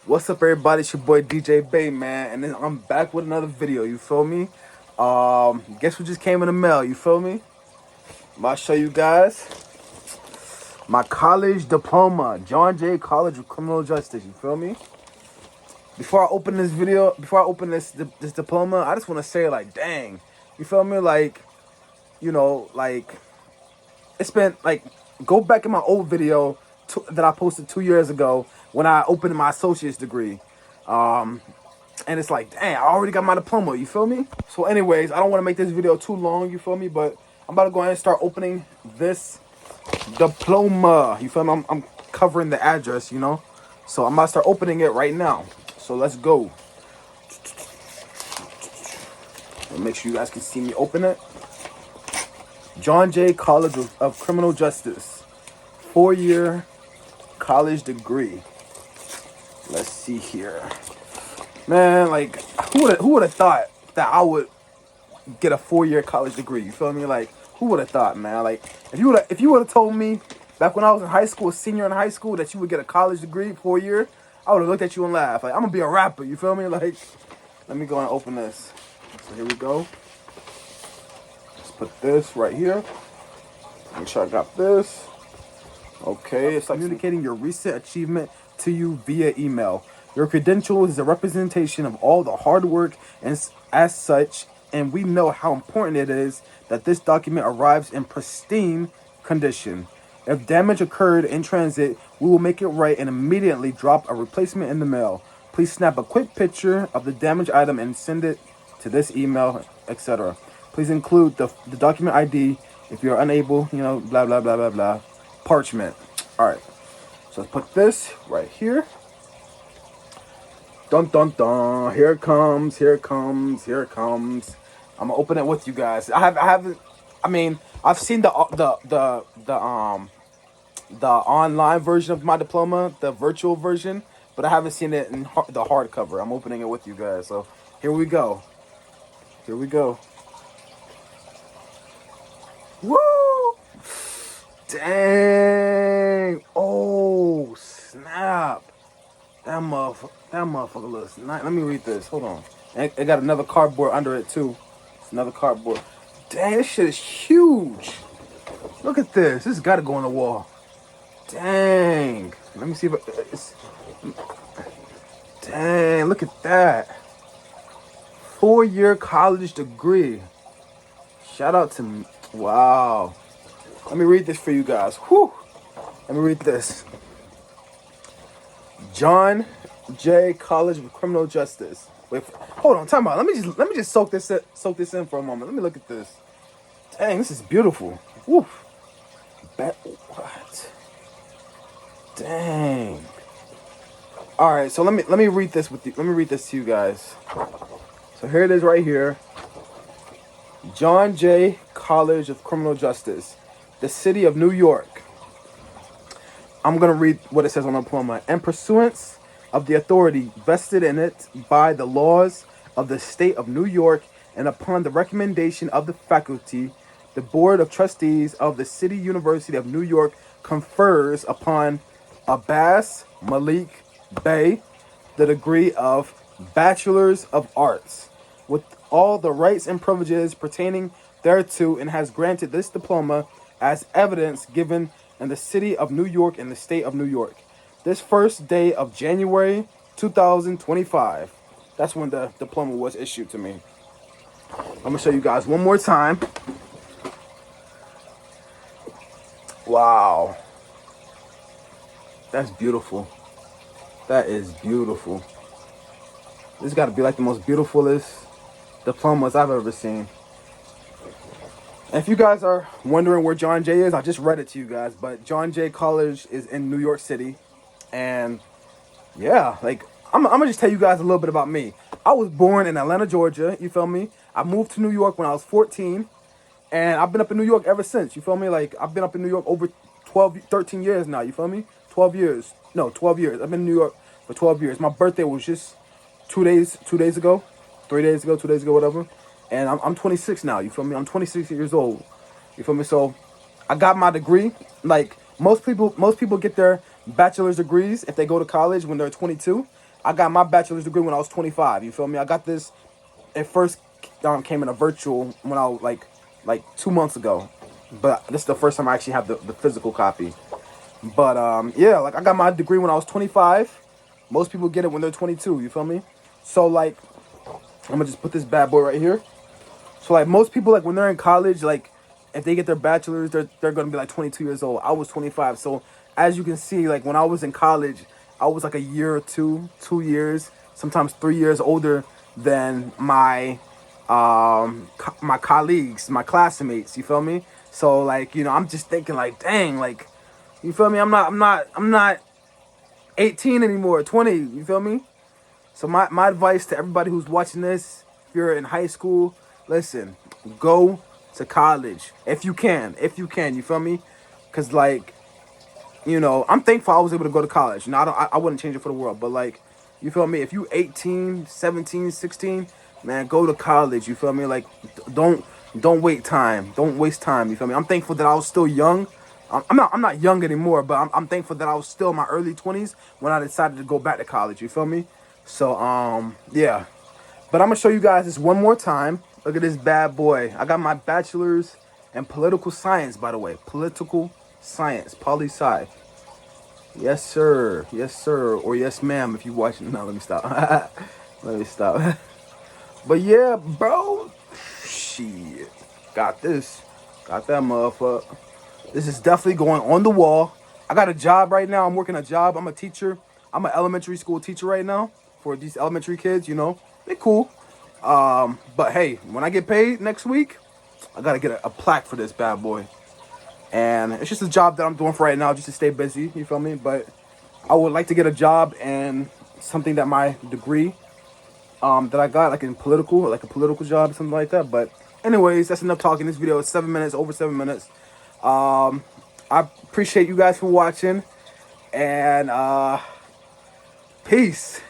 What's up, everybody? It's your boy DJ Bay, man, and then I'm back with another video. You feel me? Guess what just came in the mail? You feel me? I'm about to show you guys my college diploma, John Jay College of Criminal Justice. You feel me? Before I open this video, before I open this diploma, I just want to say, like, dang, you feel me? Like, it's been like, go back in my old video that I posted 2 years ago when I opened my associate's degree. And it's like, dang, I already got my diploma, you feel me? So anyways, I don't want to make this video too long, you feel me? But I'm about to go ahead and start opening this diploma, you feel me? I'm covering the address, you know? So I'm about to start opening it right now. So let's go. And make sure you guys can see me open it. John Jay College of Criminal Justice. 4-year college degree. Let's see here. Man, like, who would have thought that I would get a 4-year college degree? You feel me? Like, who would have thought, man? Like, if you would have told me back when I was in high school, senior in high school, that you would get a college degree 4-year, I would have looked at you and laughed. Like, I'm gonna be a rapper. You feel me? Like, let me go and open this. So here we go. Let's put this right here. Make sure I got this. Okay, it's like communicating your recent achievement to you via email. Your credential is a representation of all the hard work, and as such, and we know how important it is that this document arrives in pristine condition. If damage occurred in transit, we will make it right and immediately drop a replacement in the mail. Please snap a quick picture of the damaged item and send it to this email, etc. Please include the document ID if you're unable, blah, blah, blah, blah, blah. Parchment. All right. So let's put this right here. Dun, dun, dun. Here it comes. Here it comes. Here it comes. I'm gonna open it with you guys. I've seen the online version of my diploma, the virtual version, but I haven't seen it in the hardcover. I'm opening it with you guys. So here we go. Here we go. Woo! Dang! Oh, snap! That motherfucker looks nice. Let me read this. Hold on. It got another cardboard under it too. It's another cardboard. Dang, this shit is huge. Look at this. This has got to go on the wall. Dang. Let me see if it's. Dang, look at that. 4-year college degree. Shout out to me. Wow. Let me read this for you guys. Whew. Let me read this. John Jay College of Criminal Justice. Wait, hold on, time out. Let me just soak this in for a moment. Let me look at this. Dang, this is beautiful. Woof. What? Dang. All right, so let me read this with you. Let me read this to you guys. So here it is right here. John Jay College of Criminal Justice, the city of New York. I'm going to read what it says on the diploma. In pursuance of the authority vested in it by the laws of the state of New York and upon the recommendation of the faculty, the Board of Trustees of the City University of New York confers upon Abbas Malik Bey the degree of Bachelors of Arts with all the rights and privileges pertaining thereto, and has granted this diploma as evidence given in the city of New York and the state of New York. This first day of January 2025. That's when the diploma was issued to me. I'm going to show you guys one more time. Wow. That's beautiful. That is beautiful. This got to be like the most beautifulest diplomas I've ever seen. And if you guys are wondering where John Jay is, I just read it to you guys. But John Jay College is in New York City. And yeah, like, I'm going to just tell you guys a little bit about me. I was born in Atlanta, Georgia. You feel me? I moved to New York when I was 14. And I've been up in New York ever since. You feel me? Like, I've been up in New York over 13 years now. You feel me? 12 years. No, 12 years. I've been in New York for 12 years. My birthday was just 2 days ago. 3 days ago, 2 days ago, whatever. And I'm 26 now, you feel me? I'm 26 years old. You feel me? So I got my degree. Like, most people get their bachelor's degrees if they go to college when they're 22. I got my bachelor's degree when I was 25. You feel me? I got this. It first came in a virtual when I was like 2 months ago, but this is the first time I actually have the physical copy. But yeah, like I got my degree when I was 25. Most people get it when they're 22. You feel me? So like, I'm gonna just put this bad boy right here. So like most people, like when they're in college, like if they get their bachelor's, they're gonna be like 22 years old. I was 25. So as you can see, like when I was in college, I was like a year or 2 years, sometimes 3 years older than my colleagues, my classmates. You feel me? So like, I'm just thinking like, dang, like, you feel me? I'm not 18 anymore, 20. You feel me? So my advice to everybody who's watching this, if you're in high school, listen, go to college if you can, you feel me? Cause like, I'm thankful I was able to go to college. I wouldn't change it for the world, but like, you feel me? If you 18, 17, 16, man, go to college. You feel me? Like, don't wait time. Don't waste time. You feel me? I'm thankful that I was still young. I'm not young anymore, but I'm thankful that I was still in my early 20s when I decided to go back to college. You feel me? So yeah. But I'm gonna show you guys this one more time. Look at this bad boy. I got my bachelor's in political science, by the way. Political science, poli-sci. Yes, sir. Yes, sir. Or yes, ma'am, if you watching. No, let me stop. Let me stop. But yeah, bro. Shit. Got this. Got that motherfucker. This is definitely going on the wall. I got a job right now. I'm working a job. I'm a teacher. I'm an elementary school teacher right now for these elementary kids, They cool. But hey, when I get paid next week, I gotta get a plaque for this bad boy. And it's just a job that I'm doing for right now just to stay busy, you feel me? But I would like to get a job and something that my degree that I got, like in political, like a political job, something like that. But anyways, that's enough talking. This video is 7 minutes, over 7 minutes. I appreciate you guys for watching. And peace.